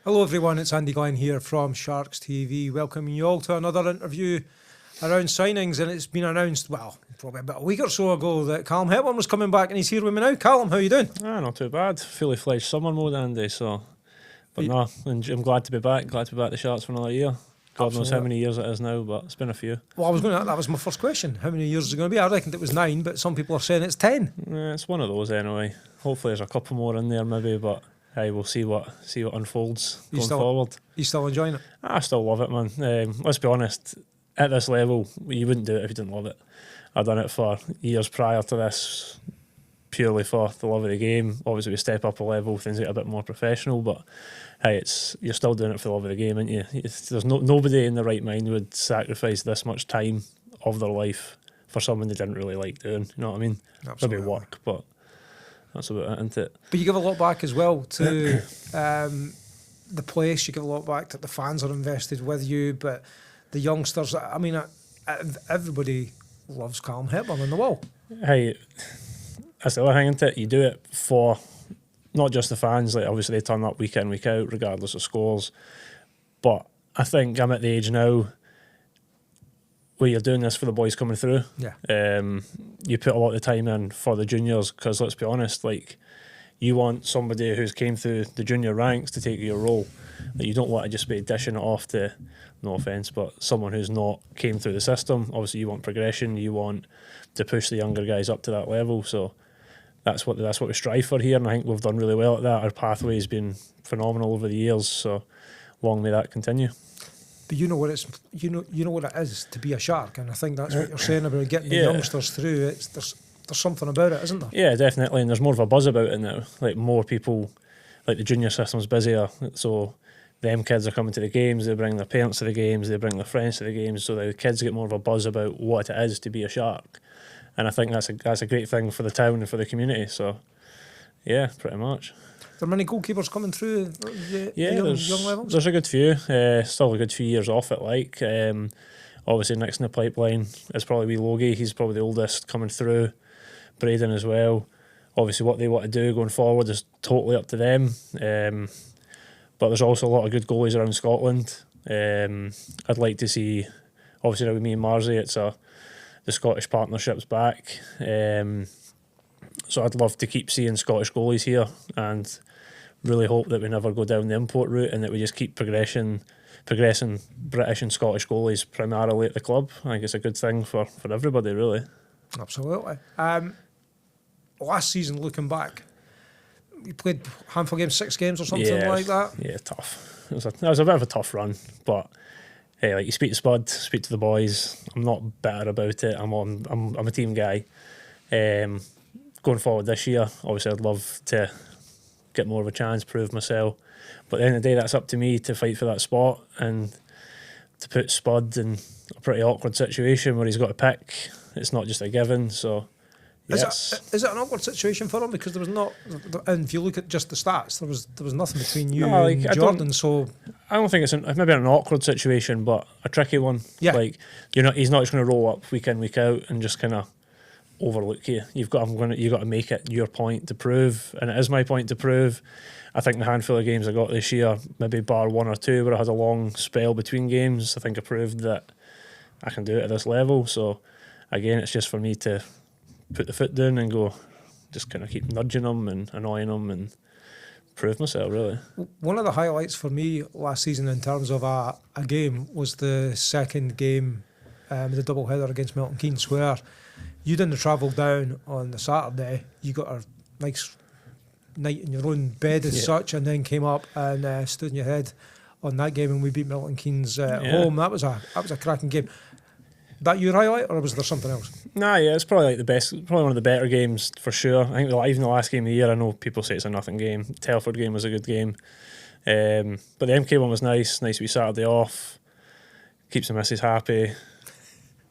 Hello everyone, it's Andy Glenn here from Sharks TV, welcoming you all to another interview around signings. And it's been announced, well, probably about a week or so ago, that Calum Hepburn was coming back, and he's here with me now. Calum, how are you doing? Not too bad. Fully fledged summer mode, Andy. I'm glad to be back. Glad to be back to Sharks for another year. God knows how many years it is now, but it's been a few. Well, that was my first question. How many years is it going to be? I reckoned it was 9, but some people are saying it's 10. It's one of those anyway. Hopefully there's a couple more in there maybe, but hey, we'll see what unfolds going forward. You still enjoying it? I still love it, man. Let's be honest, at this level, you wouldn't do it if you didn't love it. I've done it for years prior to this, purely for the love of the game. Obviously, we step up a level, things get a bit more professional, but hey, you're still doing it for the love of the game, aren't you? There's nobody in the right mind would sacrifice this much time of their life for someone they didn't really like doing. You know what I mean? Absolutely. Maybe work, but that's about it, isn't it? But you give a lot back as well to the place. You give a lot back to the fans are invested with you, but the youngsters. I mean, everybody loves Calum Hepburn on the wall. Hey, that's the other thing, isn't it? You do it for not just the fans. Like, obviously, they turn up week in, week out, regardless of scores. But I think I'm at the age now where you're doing this for the boys coming through. Yeah. You put a lot of time in for the juniors because, let's be honest, like, you want somebody who's came through the junior ranks to take your role. Like, you don't want to just be dishing it off to, no offence, but someone who's not came through the system. Obviously, you want progression. You want to push the younger guys up to that level. So that's what we strive for here, and I think we've done really well at that. Our pathway has been phenomenal over the years. So long may that continue. But you know what it is to be a Shark, and I think that's what you're saying about getting the youngsters through. There's something about it, isn't there? Yeah, definitely, and there's more of a buzz about it now. Like, more people, like, the junior system's busier, so them kids are coming to the games. They bring their parents to the games. They bring their friends to the games. So the kids get more of a buzz about what it is to be a Shark, and I think that's a great thing for the town and for the community. So yeah, pretty much. Are there many goalkeepers coming through the young levels? There's a good few. Still a good few years off it. Like, obviously next in the pipeline is probably wee Logie. He's probably the oldest coming through. Braden as well. Obviously, what they want to do going forward is totally up to them. But there's also a lot of good goalies around Scotland. I'd like to see, obviously now with me and Marzi, the Scottish partnership's back. So I'd love to keep seeing Scottish goalies here, and really hope that we never go down the import route, and that we just keep progressing British and Scottish goalies primarily at the club. I think it's a good thing for everybody, really. Absolutely. Last season, looking back, you played a handful of games, 6 games or something like that. Yeah, tough. It was a bit of a tough run, but hey, like, you speak to Spud, speak to the boys. I'm not bitter about it. I'm a team guy. Going forward this year, obviously I'd love to get more of a chance, prove myself. But at the end of the day, that's up to me to fight for that spot, and to put Spud in a pretty awkward situation where he's got to pick. It's not just a given. So yes. Is it an awkward situation for him? Because there was not, and if you look at just the stats, there was nothing between you and Jordan. So I don't think it's maybe an awkward situation, but a tricky one. Yeah. Like, he's not just going to roll up week in, week out and just kind of overlook you. You've got to make it your point to prove, and it is my point to prove. I think the handful of games I got this year, maybe bar 1 or 2 where I had a long spell between games, I think I proved that I can do it at this level. So again, it's just for me to put the foot down and go, just kind of keep nudging them and annoying them and prove myself, really. One of the highlights for me last season in terms of a game was the second game, the double header against Milton Keynes, where you didn't travel down on the Saturday. You got a nice night in your own bed as such, and then came up and stood in your head on that game, and we beat Milton Keynes at home. That was a cracking game. That your highlight, or was there something else? Nah, yeah, it's probably like the best, probably one of the better games for sure. I think even the last game of the year, I know people say it's a nothing game. Telford game was a good game, but the MK one was nice to be Saturday off. Keeps the missus happy.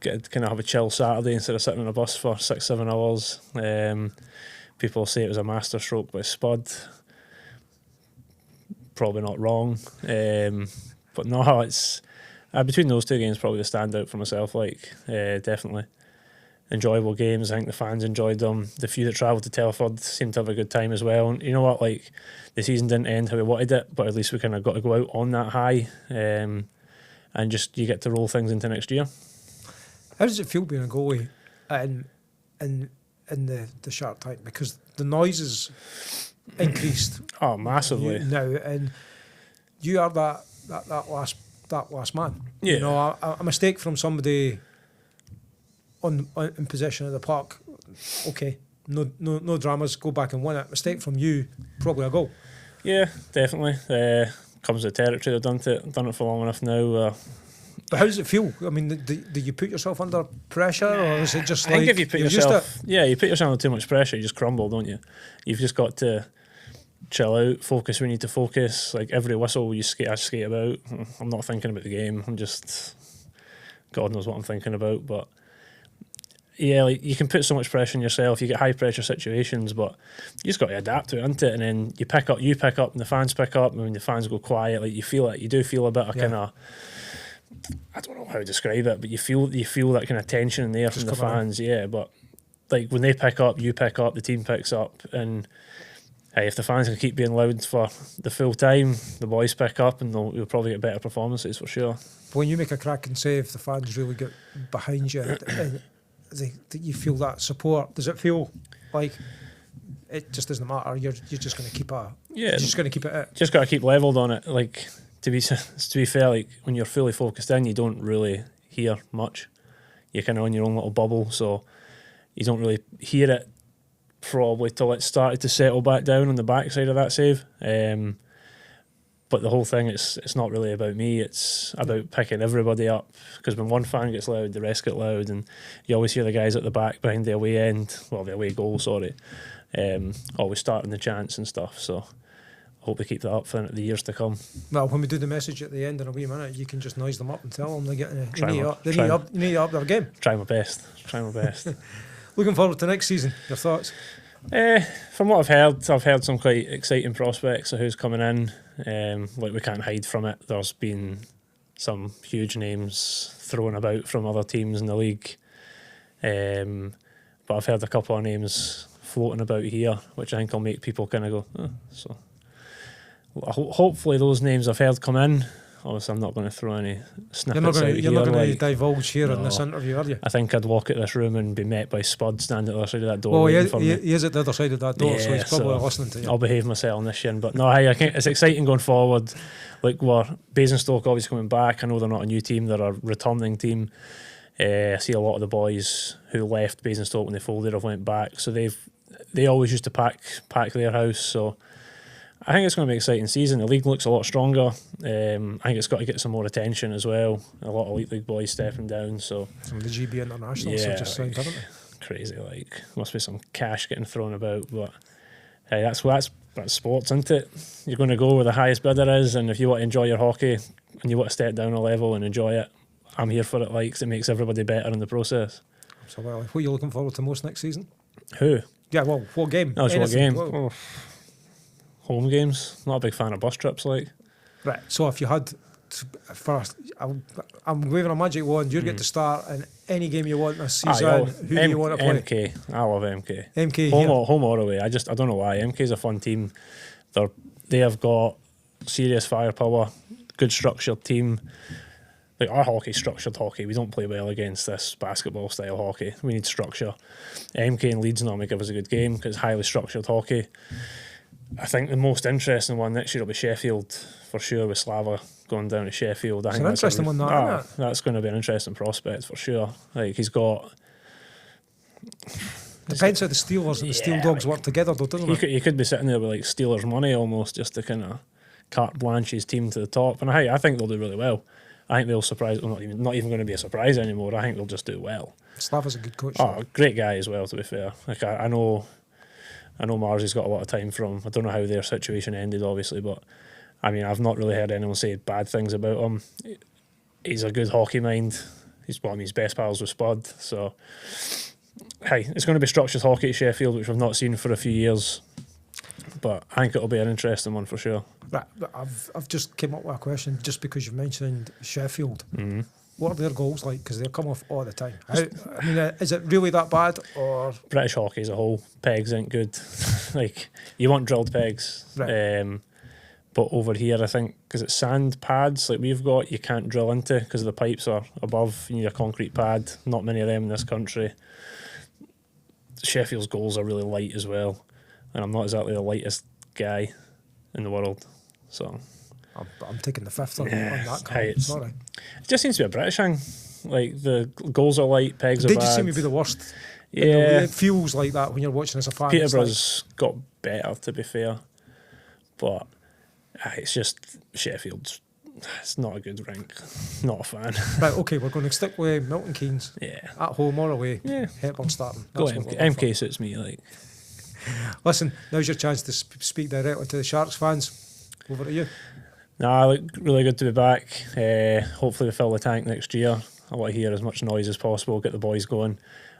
Kind of have a chill Saturday instead of sitting on a bus for 6-7 hours. People say it was a masterstroke by Spud. Probably not wrong, but no, it's between those two games probably the standout for myself. Like, definitely. enjoyable games. I think the fans enjoyed them. The few that travelled to Telford seemed to have a good time as well. And you know what, like, the season didn't end how we wanted it, but at least we kind of got to go out on that high, and just you get to roll things into next year. How does it feel being a goalie in the Shark Tank? Because the noise is increased. Oh, massively. Now, and you are that last man. Yeah. You know, a mistake from somebody in possession of the puck, okay, no dramas, go back and win it. Mistake from you, probably a goal. Yeah, definitely. Comes with the territory. I've done it for long enough now. But how does it feel? I mean, do you put yourself under pressure, or is it just I think if you put yourself, you put yourself under too much pressure, you just crumble, don't you? You've just got to chill out, focus when you need to focus. Like every whistle I skate about. I'm not thinking about the game. I'm just, God knows what I'm thinking about. But yeah, like you can put so much pressure on yourself. You get high pressure situations, but you just got to adapt to it, isn't it? And then you pick up, and the fans pick up. And when the fans go quiet, like you feel it. You do feel a bit of kind of, I don't know how to describe it, but you feel that kind of tension in there from the fans. Yeah, but like when they pick up, you pick up, the team picks up, and hey, if the fans can keep being loud for the full time, the boys pick up, and you'll probably get better performances for sure. But when you make a cracking save, the fans really get behind you, and you feel that support. Does it feel like it just doesn't matter? You're just going to keep you're just going to keep it at. Just got to keep levelled on it. Like to be fair, like when you're fully focused in, you don't really hear much. You're kind of on your own little bubble, so you don't really hear it probably till it started to settle back down on the backside of that save. But the whole thing, it's not really about me. It's about picking everybody up, because when one fan gets loud, the rest get loud, and you always hear the guys at the back behind the away end, well, the away goal, sorry, always starting the chants and stuff. So I hope they keep that up for the years to come. Well, when we do the message at the end in a wee minute, you can just noise them up and tell them they need to up their game. Try my best. Looking forward to next season. Your thoughts? From what I've heard some quite exciting prospects of who's coming in. Like we can't hide from it. There's been some huge names thrown about from other teams in the league. But I've heard a couple of names floating about here, which I think will make people kind of go, so hopefully those names I've heard come in. Obviously, I'm not going to throw any snippets out here. You're not going to divulge here in this interview, are you? I think I'd walk out this room and be met by Spud standing at the other side of that door. Well, he is at the other side of that door, so he's probably listening to you. I'll behave myself on this year. But no, I think it's exciting going forward. Like, Basingstoke obviously coming back. I know they're not a new team, they're a returning team. I see a lot of the boys who left Basingstoke when they folded have went back. So they always used to pack their house. So I think it's going to be an exciting season. The league looks a lot stronger. I think it's got to get some more attention as well. A lot of elite league boys stepping down. So some of the GB internationals have just signed, haven't they? Crazy, like must be some cash getting thrown about. But hey, that's sports, isn't it? You're going to go where the highest bidder is, and if you want to enjoy your hockey and you want to step down a level and enjoy it, I'm here for it. Like, 'cause it makes everybody better in the process. So, well, what are you looking forward to most next season? Who? Yeah, well, what game? No, it's what game? Oh. Home games. Not a big fan of bus trips, like. Right. So if you had first, I'm waving a magic wand. You get to start in any game you want this season. Who do you want to play? MK. I love MK. MK. Home or away. I don't know why. MK's a fun team. They have got serious firepower, good structured team. Like our hockey, structured hockey. We don't play well against this basketball style hockey. We need structure. MK and Leeds normally give us a good game because highly structured hockey. I think the most interesting one next year will be Sheffield for sure, with Slava going down to Sheffield. It's an interesting one, isn't it? That's going to be an interesting prospect for sure. Like he's got. Depends how the Steelers and the Steel Dogs work together, though, doesn't it? He could be sitting there with like Steelers money almost, just to kind of carte blanche his team to the top. And I think they'll do really well. I think they'll surprise. Well, not even going to be a surprise anymore. I think they'll just do well. Slava's a good coach. Oh, great guy as well. To be fair, like I know Marzy's got a lot of time from. I don't know how their situation ended, obviously, but I mean, I've not really heard anyone say bad things about him. He's a good hockey mind. He's best pals with Spud. So, hey, it's going to be structured hockey at Sheffield, which we've not seen for a few years. But I think it'll be an interesting one for sure. Right, I've just came up with a question just because you've mentioned Sheffield. Mm-hmm. what are their goals like? Because they come off all the time. I mean, is it really that bad? Or British hockey as a whole, pegs ain't good. Like, you want drilled pegs. Right. But over here, I think, because it's sand pads like we've got, you can't drill into because the pipes are above. You need a concrete pad. Not many of them in this country. Sheffield's goals are really light as well. And I'm not exactly the lightest guy in the world. So I'm taking the fifth on that hey, card. Sorry. it just seems to be a British thing. Like, the goals are light, pegs are They bad. just seem to be the worst. Yeah. It feels like that when you're watching as a fan. Peterborough's got better, to be fair. But it's just Sheffield's. It's not a good rink. Not a fan. Right, okay, we're going to stick with Milton Keynes. Yeah. At home or away. Yeah. Hepburn starting. Go That's what MK. we're going MK suits me. Like, Listen, now's your chance to speak directly to the Sharks fans. Over to you. nah, look, really good to be back. Hopefully we fill the tank next year. I want to hear as much noise as possible, get the boys going.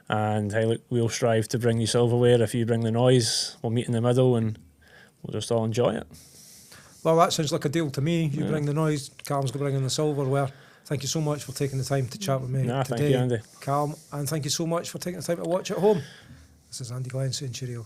And hey, look, we'll strive to bring you silverware. If you bring the noise, we'll meet in the middle and we'll just all enjoy it. Well, that sounds like a deal to me. You bring the noise, Calum's going to bring in the silverware. Thank you so much for taking the time to chat with me Nah, today, thank you, Andy. Calum, and thank you so much for taking the time to watch at home. This is Andy Glenn saying cheerio.